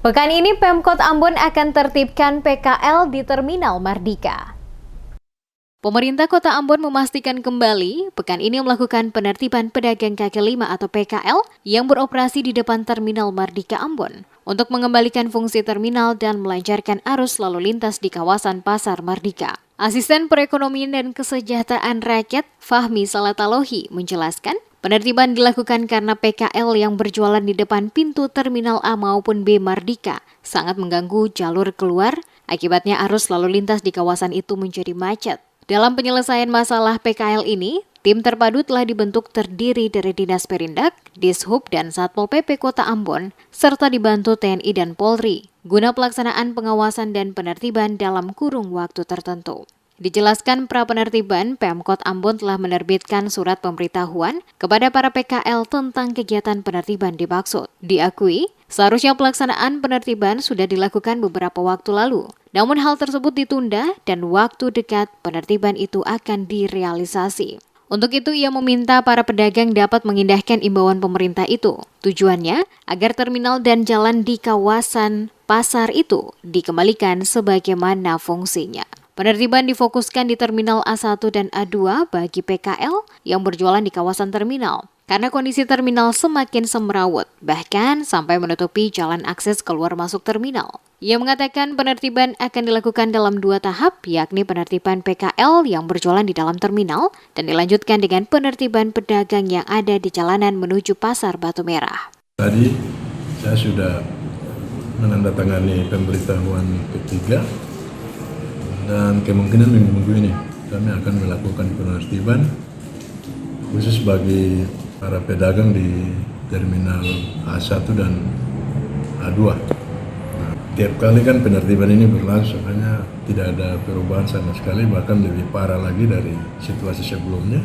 Pekan ini Pemkot Ambon akan tertibkan PKL di Terminal Mardika. Pemerintah Kota Ambon memastikan kembali pekan ini melakukan penertiban pedagang kaki lima atau PKL yang beroperasi di depan Terminal Mardika Ambon untuk mengembalikan fungsi terminal dan melancarkan arus lalu lintas di kawasan Pasar Mardika. Asisten Perekonomian dan Kesejahteraan Rakyat Fahmi Salatalohi menjelaskan, penertiban dilakukan karena PKL yang berjualan di depan pintu Terminal A maupun B Mardika sangat mengganggu jalur keluar, akibatnya arus lalu lintas di kawasan itu menjadi macet. Dalam penyelesaian masalah PKL ini, tim terpadu telah dibentuk terdiri dari Dinas Perindak, Dishub, dan Satpol PP Kota Ambon, serta dibantu TNI dan Polri, guna pelaksanaan pengawasan dan penertiban dalam kurung waktu tertentu. Dijelaskan pra-penertiban, Pemkot Ambon telah menerbitkan surat pemberitahuan kepada para PKL tentang kegiatan penertiban dimaksud. Diakui, seharusnya pelaksanaan penertiban sudah dilakukan beberapa waktu lalu. Namun hal tersebut ditunda dan waktu dekat penertiban itu akan direalisasi. Untuk itu ia meminta para pedagang dapat mengindahkan imbauan pemerintah itu. Tujuannya agar terminal dan jalan di kawasan pasar itu dikembalikan sebagaimana fungsinya. Penertiban difokuskan di Terminal A1 dan A2 bagi PKL yang berjualan di kawasan terminal. Karena kondisi terminal semakin semrawut, bahkan sampai menutupi jalan akses keluar masuk terminal. Ia mengatakan penertiban akan dilakukan dalam 2 tahap, yakni penertiban PKL yang berjualan di dalam terminal dan dilanjutkan dengan penertiban pedagang yang ada di jalanan menuju Pasar Batu Merah. Tadi saya sudah menandatangani pemberitahuan ketiga dan kemungkinan minggu ini kami akan melakukan penertiban khusus bagi para pedagang di Terminal A1 dan A2. Tiap kali kan penertiban ini berlangsung, hanya tidak ada perubahan sama sekali, bahkan lebih parah lagi dari situasi sebelumnya.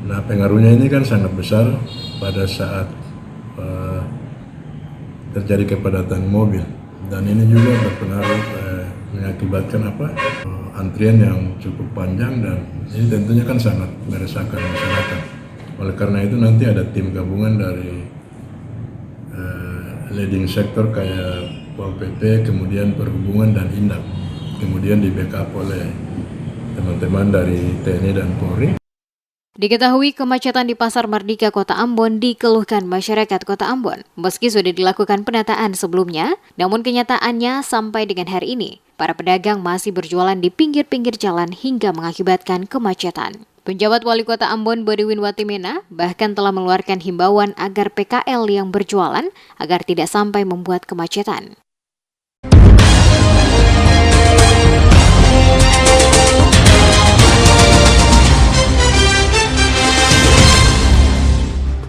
Nah, pengaruhnya ini kan sangat besar pada saat terjadi kepadatan mobil, dan ini juga berpengaruh mengakibatkan antrian yang cukup panjang, dan ini tentunya kan sangat meresahkan masyarakat. Oleh karena itu nanti ada tim gabungan dari leading sektor kayak Pol PP, kemudian Perhubungan dan Indak, kemudian di backup oleh teman-teman dari TNI dan Polri. Diketahui kemacetan di Pasar Mardika Kota Ambon dikeluhkan masyarakat Kota Ambon. Meski sudah dilakukan penataan sebelumnya, namun kenyataannya sampai dengan hari ini, para pedagang masih berjualan di pinggir-pinggir jalan hingga mengakibatkan kemacetan. Penjabat Wali Kota Ambon Bodiwin Watimena bahkan telah mengeluarkan himbauan agar PKL yang berjualan agar tidak sampai membuat kemacetan.